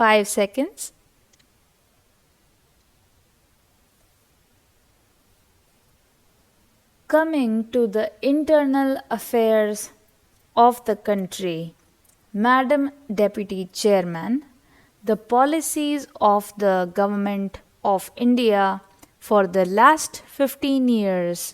5 seconds. Coming to the internal affairs of the country, Madam Deputy Chairman, the policies of the Government of India for the last 15 years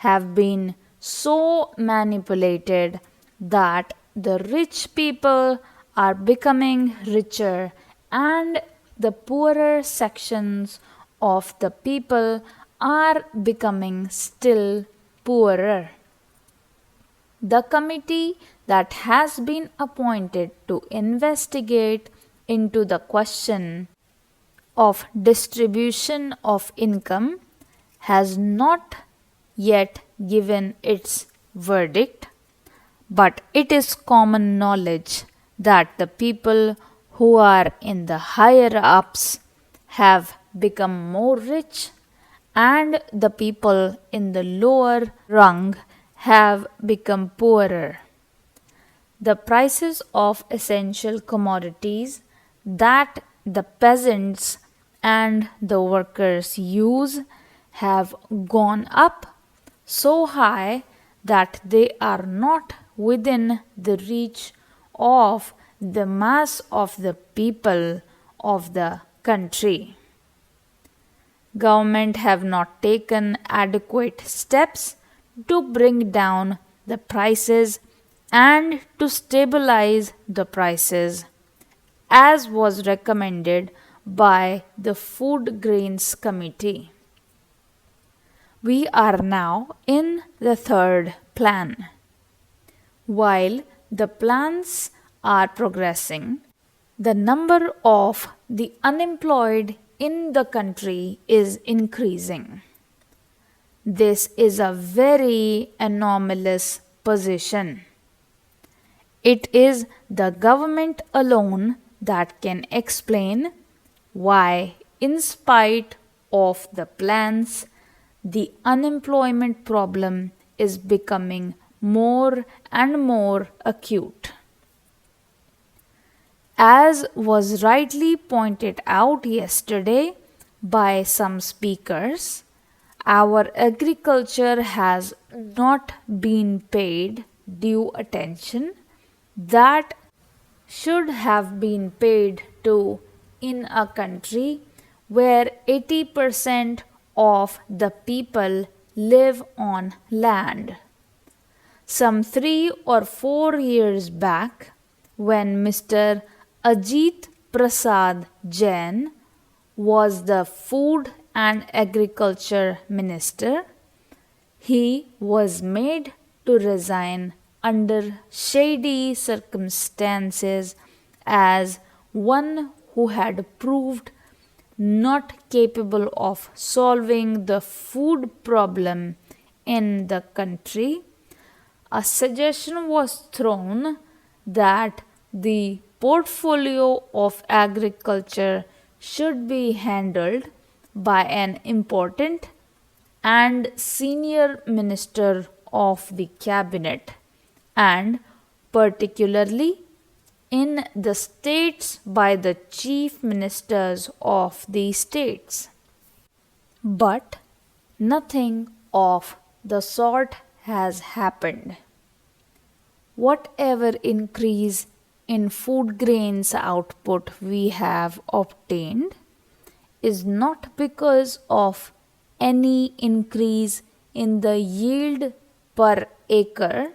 have been so manipulated that the rich people are becoming richer and the poorer sections of the people are becoming still poorer. The committee that has been appointed to investigate into the question of distribution of income has not yet given its verdict, but it is common knowledge that the people who are in the higher ups have become more rich and the people in the lower rung have become poorer. The prices of essential commodities that the peasants and the workers use have gone up so high that they are not within the reach of the mass of the people of the country. Government have not taken adequate steps to bring down the prices and to stabilize the prices, as was recommended by the Food Grains Committee. We are now in the third plan. While the plans are progressing, the number of the unemployed in the country is increasing. This is a very anomalous position. It is the government alone that can explain why, in spite of the plans, the unemployment problem is becoming more and more acute. As was rightly pointed out yesterday by some speakers, our agriculture has not been paid due attention that should have been paid to in a country where 80% of the people live on land. Some 3 or 4 years back, when Mr. Ajit Prasad Jain was the Food and Agriculture Minister, he was made to resign under shady circumstances as one who had proved not capable of solving the food problem in the country. A suggestion was thrown that the portfolio of agriculture should be handled by an important and senior minister of the cabinet, and particularly in the states by the chief ministers of the states. But nothing of the sort has happened. Whatever increase in food grains output we have obtained is not because of any increase in the yield per acre,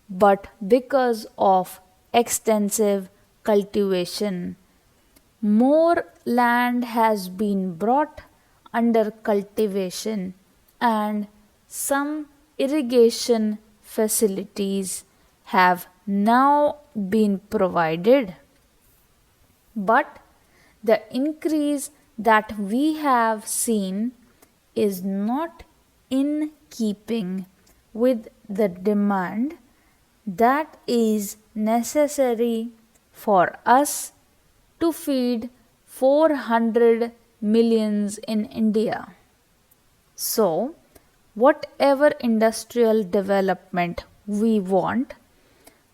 but because of extensive cultivation. More land has been brought under cultivation and some irrigation facilities have now been provided. But the increase that we have seen is not in keeping with the demand that is necessary for us to feed 400 millions in India. So, whatever industrial development we want,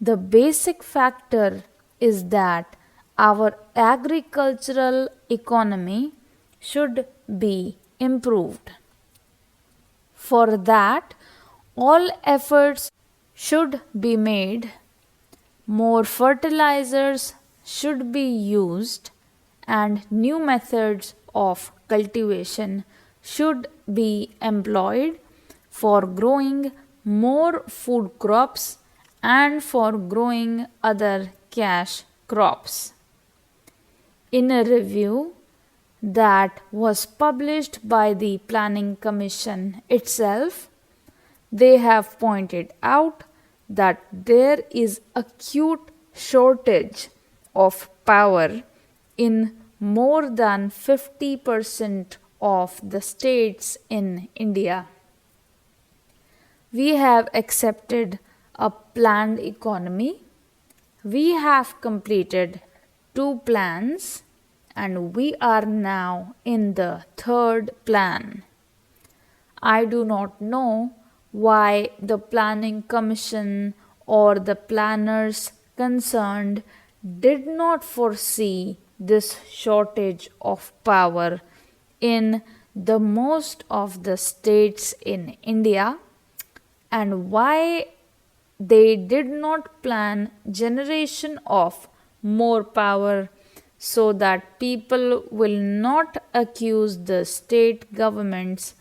the basic factor is that our agricultural economy should be improved. For that, all efforts should be made, more fertilizers should be used, and new methods of cultivation should be employed for growing more food crops and for growing other cash crops. In a review that was published by the Planning Commission itself, they have pointed out that there is acute shortage of power in more than 50% of the states in India. We have accepted a planned economy. We have completed 2 plans and we are now in the 3rd plan. I do not know why the Planning Commission or the planners concerned did not foresee this shortage of power in the most of the states in India, and why they did not plan generation of more power so that people will not accuse the state governments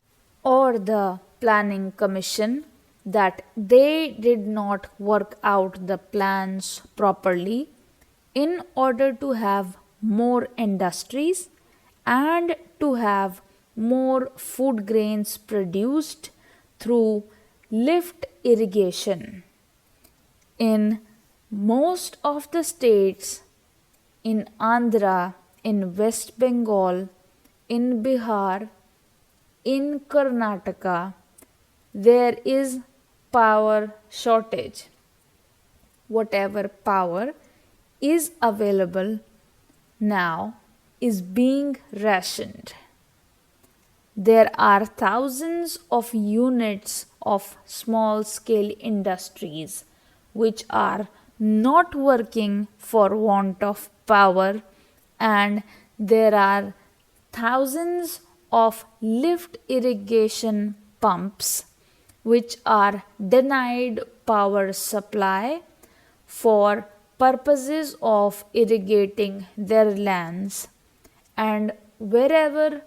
or the Planning Commission that they did not work out the plans properly in order to have more industries and to have more food grains produced through lift irrigation. In most of the states, in Andhra, in West Bengal, in Bihar, in Karnataka, there is power shortage. Whatever power is available now is being rationed. There are thousands of units of small scale industries which are not working for want of power, and there are thousands of lift irrigation pumps which are denied power supply for purposes of irrigating their lands, and wherever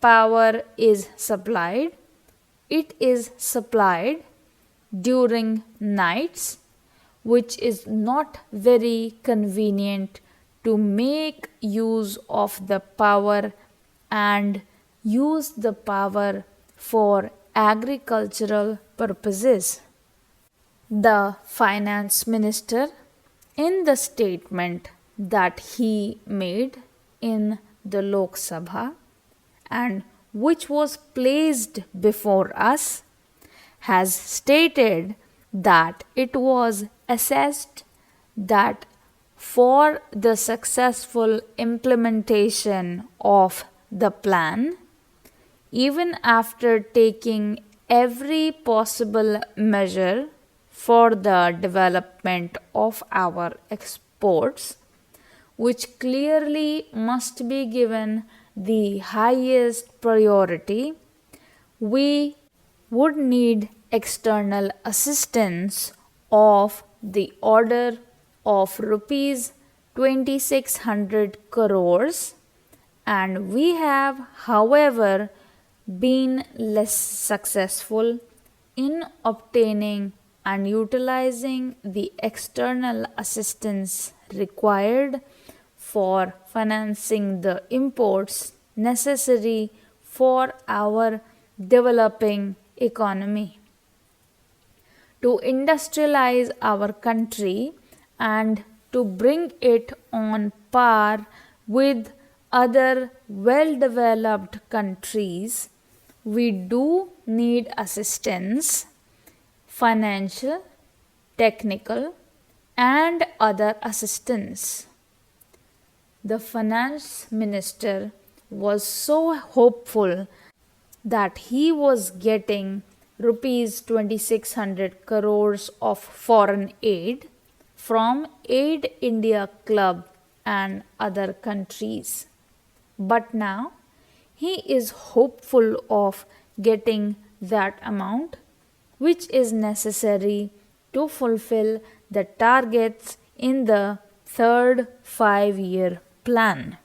power is supplied, it is supplied during nights, which is not very convenient to make use of the power and use the power for agricultural purposes. The finance minister, in the statement that he made in the Lok Sabha and which was placed before us, has stated that it was assessed that for the successful implementation of the plan, even after taking every possible measure for the development of our exports, which clearly must be given the highest priority, we would need external assistance of the order of rupees 2600 crores, and we have, however, been less successful in obtaining and utilizing the external assistance required for financing the imports necessary for our developing economy. To industrialize our country and to bring it on par with other well-developed countries, we do need assistance, financial, technical, and other assistance. The finance minister was so hopeful that he was getting rupees 2600 crores of foreign aid from Aid India Club and other countries. But now he is hopeful of getting that amount which is necessary to fulfill the targets in the third 5-year plan.